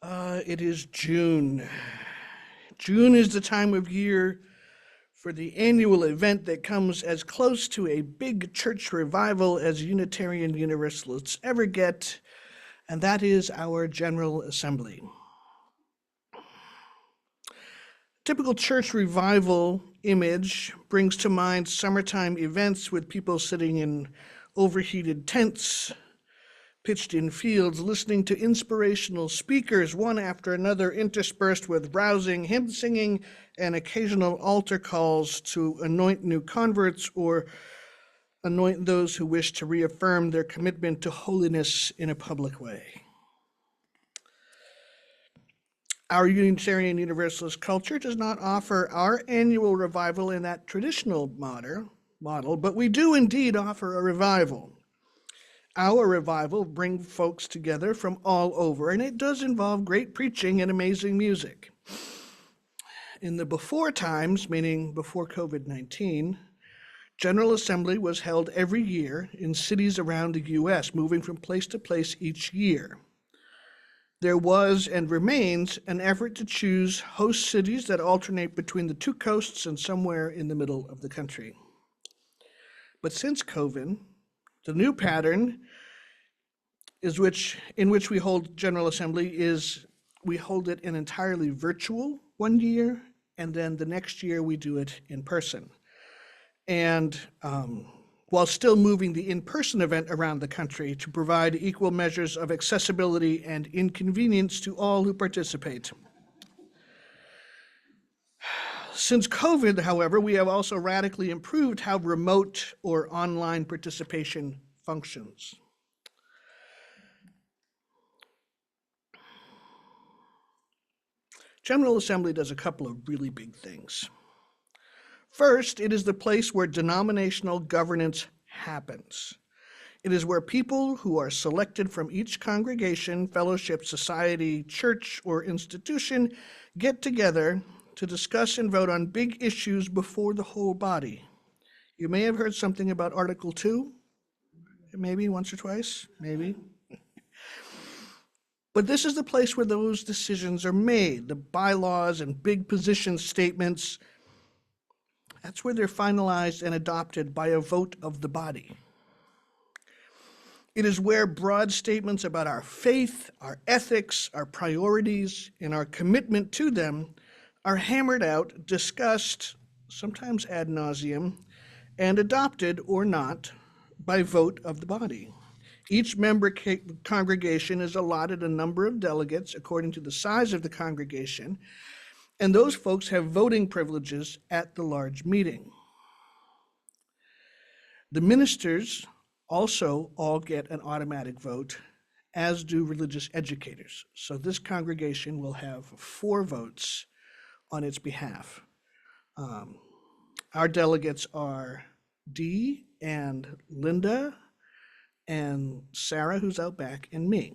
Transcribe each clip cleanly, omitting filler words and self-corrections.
It is June. June is the time of year for the annual event that comes as close to a big church revival as Unitarian Universalists ever get, and that is our General Assembly. Typical church revival image brings to mind summertime events with people sitting in overheated tents, pitched in fields, listening to inspirational speakers, one after another, interspersed with rousing hymn singing and occasional altar calls to anoint new converts or anoint those who wish to reaffirm their commitment to holiness in a public way. Our Unitarian Universalist culture does not offer our annual revival in that traditional model, but we do indeed offer a revival. Our revival brings folks together from all over, and it does involve great preaching and amazing music. In the before times, meaning before COVID-19, General Assembly was held every year in cities around the U.S., moving from place to place each year. There was and remains an effort to choose host cities that alternate between the two coasts and somewhere in the middle of the country. But since COVID, the new pattern in which we hold General Assembly is we hold it in entirely virtual one year, and then the next year we do it in person. And while still moving the in-person event around the country to provide equal measures of accessibility and inconvenience to all who participate. Since COVID, however, we have also radically improved how remote or online participation functions. General Assembly does a couple of really big things. First, it is the place where denominational governance happens. It is where people who are selected from each congregation, fellowship, society, church, or institution get together to discuss and vote on big issues before the whole body. You may have heard something about Article 2, maybe once or twice, maybe. But this is the place where those decisions are made, the bylaws and big position statements. That's where they're finalized and adopted by a vote of the body. It is where broad statements about our faith, our ethics, our priorities, and our commitment to them are hammered out, discussed, sometimes ad nauseum, and adopted or not by vote of the body. Each member congregation is allotted a number of delegates according to the size of the congregation, and those folks have voting privileges at the large meeting. The ministers also all get an automatic vote, as do religious educators. So this congregation will have 4 votes on its behalf. Our delegates are Dee and Linda and Sarah, who's out back, and me.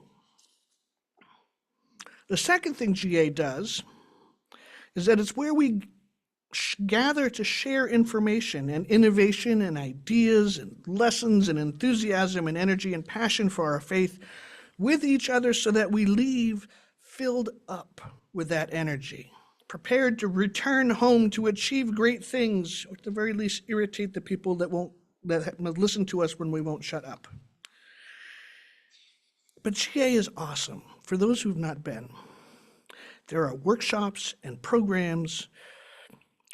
The second thing GA does is that it's where we gather to share information and innovation and ideas and lessons and enthusiasm and energy and passion for our faith with each other so that we leave filled up with that energy, prepared to return home to achieve great things, or at the very least irritate the people that listen to us when we won't shut up. But GA is awesome. For those who've not been, there are workshops and programs,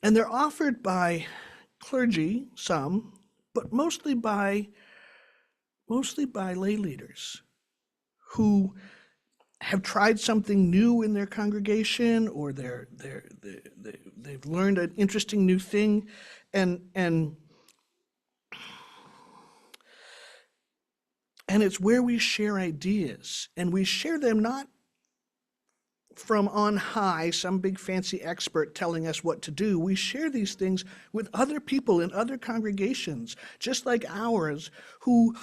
and they're offered by clergy, some, but mostly by lay leaders who have tried something new in their congregation, or they've learned an interesting new thing, and it's where we share ideas, and we share them not from on high, some big fancy expert telling us what to do. We share these things with other people in other congregations, just like ours, who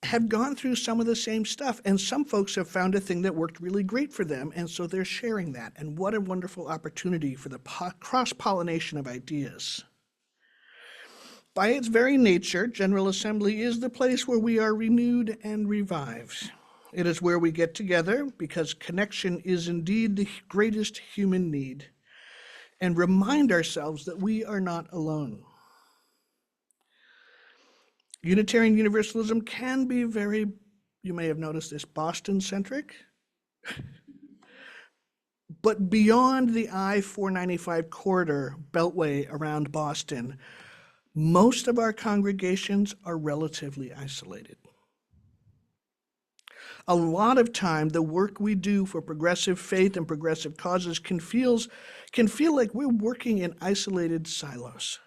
have gone through some of the same stuff. And some folks have found a thing that worked really great for them, and so they're sharing that. And what a wonderful opportunity for the cross-pollination of ideas. By its very nature, General Assembly is the place where we are renewed and revived. It is where we get together because connection is indeed the greatest human need, and remind ourselves that we are not alone. Unitarian Universalism can be very, you may have noticed this, Boston-centric. But beyond the I-495 corridor beltway around Boston, most of our congregations are relatively isolated. A lot of time, the work we do for progressive faith and progressive causes can feel like we're working in isolated silos,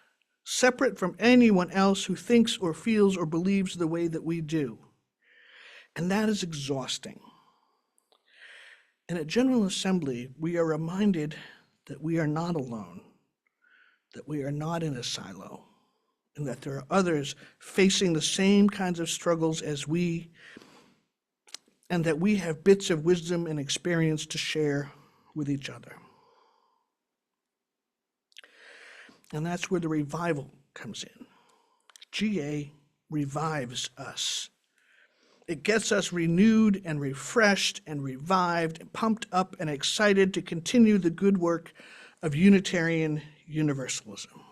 separate from anyone else who thinks or feels or believes the way that we do. And that is exhausting. And at General Assembly, we are reminded that we are not alone, that we are not in a silo, and that there are others facing the same kinds of struggles as we, and that we have bits of wisdom and experience to share with each other. And that's where the revival comes in. GA revives us. It gets us renewed and refreshed and revived, and pumped up and excited to continue the good work of Unitarian Universalism.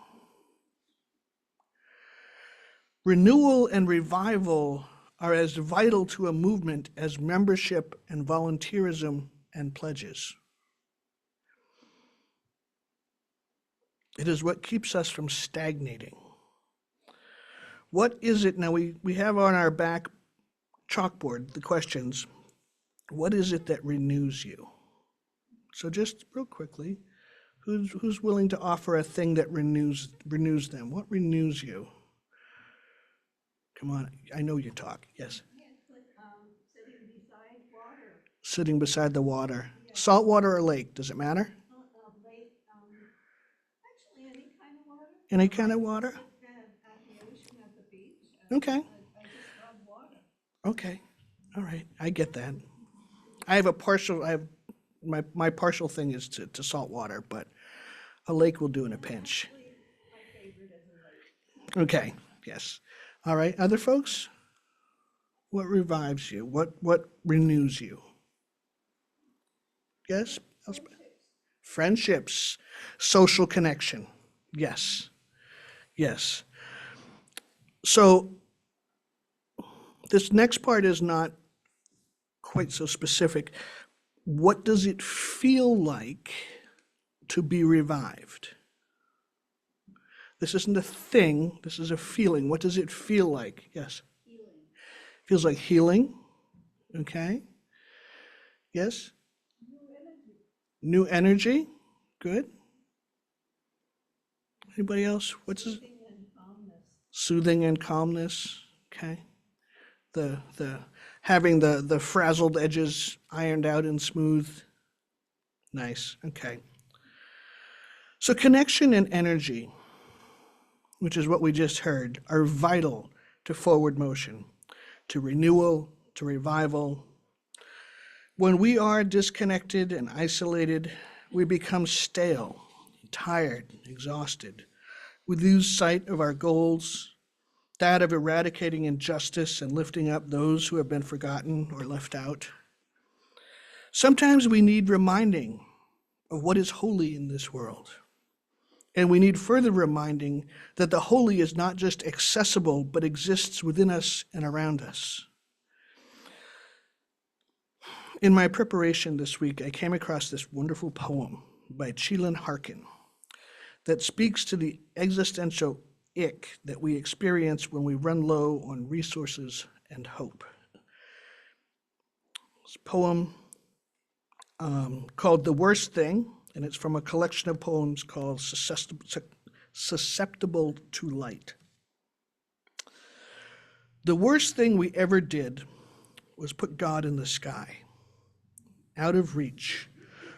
Renewal and revival are as vital to a movement as membership and volunteerism and pledges. It is what keeps us from stagnating. What is it? Now we have on our back chalkboard the questions. What is it that renews you? So just real quickly, who's willing to offer a thing that renews them? What renews you? Come on, I know you talk. Yes. Sitting beside water. Sitting beside the water. Yeah. Salt water or lake, does it matter? Lake, actually any kind of water. Any kind of water? At the ocean, at the beach. Okay. I just love water. Okay. All right. I get that. My partial thing is to salt water, but a lake will do in a pinch. Actually, my favorite is a lake. Okay. Yes. All right. Other folks? What revives you? What renews you? Yes? Friendships. Social connection. Yes. Yes. So this next part is not quite so specific. What does it feel like to be revived? This isn't a thing, this is a feeling. What does it feel like? Yes? Healing. Feels like healing. Okay. Yes? New energy. New energy. Good. Anybody else? What's this? Soothing and calmness. Soothing and calmness. Okay. The having the frazzled edges ironed out and smooth. Nice. Okay. So connection and energy, which is what we just heard, are vital to forward motion, to renewal, to revival. When we are disconnected and isolated, we become stale, tired, exhausted. We lose sight of our goals, that of eradicating injustice and lifting up those who have been forgotten or left out. Sometimes we need reminding of what is holy in this world. And we need further reminding that the holy is not just accessible, but exists within us and around us. In my preparation this week, I came across this wonderful poem by Chelan Harkin that speaks to the existential ick that we experience when we run low on resources and hope. This poem called The Worst Thing, and it's from a collection of poems called Susceptible to Light. The worst thing we ever did was put God in the sky, out of reach,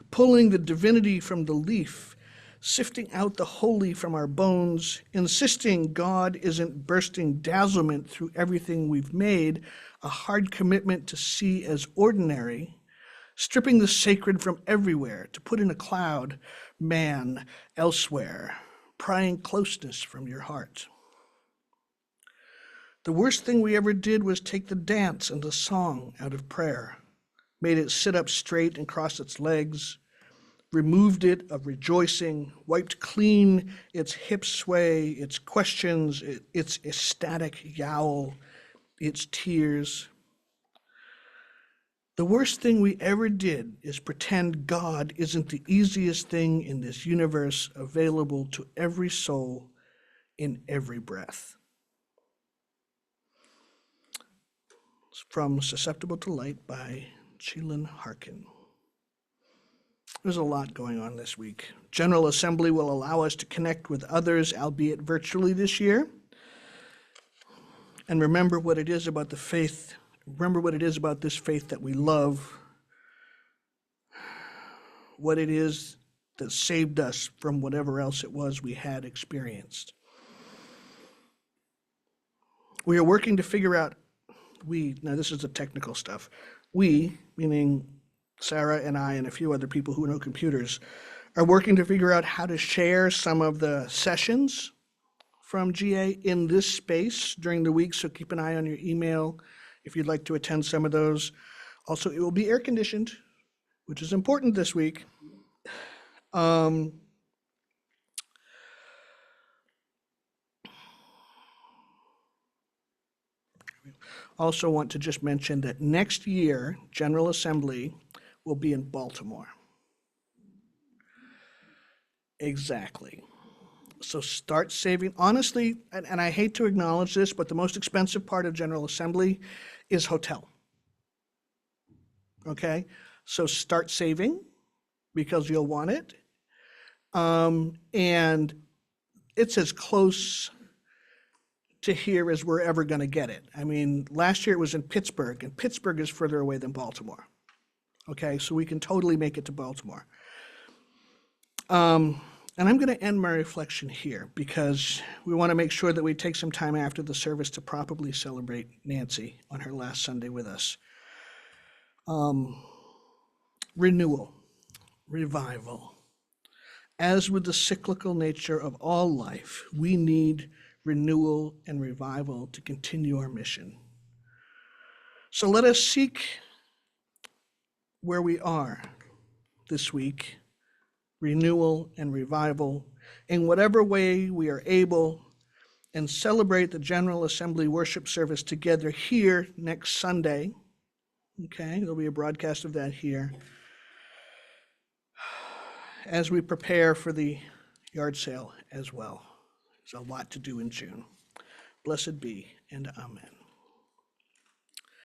pulling the divinity from the leaf, sifting out the holy from our bones, insisting God isn't bursting dazzlement through everything we've made, a hard commitment to see as ordinary, stripping the sacred from everywhere to put in a cloud, man, elsewhere, prying closeness from your heart. The worst thing we ever did was take the dance and the song out of prayer, made it sit up straight and cross its legs, removed it of rejoicing, wiped clean its hip sway, its questions, its ecstatic yowl, its tears. The worst thing we ever did is pretend God isn't the easiest thing in this universe available to every soul in every breath. It's from Susceptible to Light by Chelan Harkin. There's a lot going on this week. General Assembly will allow us to connect with others, albeit virtually this year. And remember what it is about the faith, remember what it is about this faith that we love, what it is that saved us from whatever else it was we had experienced. We are working to figure out, now this is the technical stuff, we, meaning Sarah and I and a few other people who know computers, are working to figure out how to share some of the sessions from GA in this space during the week, so keep an eye on your email if you'd like to attend some of those. Also, it will be air conditioned, which is important this week. Also want to just mention that next year, General Assembly will be in Baltimore. Exactly. So start saving. Honestly, and I hate to acknowledge this, but the most expensive part of General Assembly is hotel. Okay? So start saving because you'll want it. And it's as close to here as we're ever going to get it. I mean, last year it was in Pittsburgh, and Pittsburgh is further away than Baltimore. Okay, so we can totally make it to Baltimore. And I'm going to end my reflection here because we want to make sure that we take some time after the service to properly celebrate Nancy on her last Sunday with us. Renewal, revival. As with the cyclical nature of all life, we need renewal and revival to continue our mission. So let us seek where we are this week, renewal and revival, in whatever way we are able, and celebrate the General Assembly worship service together here next Sunday. Okay, there'll be a broadcast of that here. As we prepare for the yard sale as well. There's a lot to do in June. Blessed be, and amen.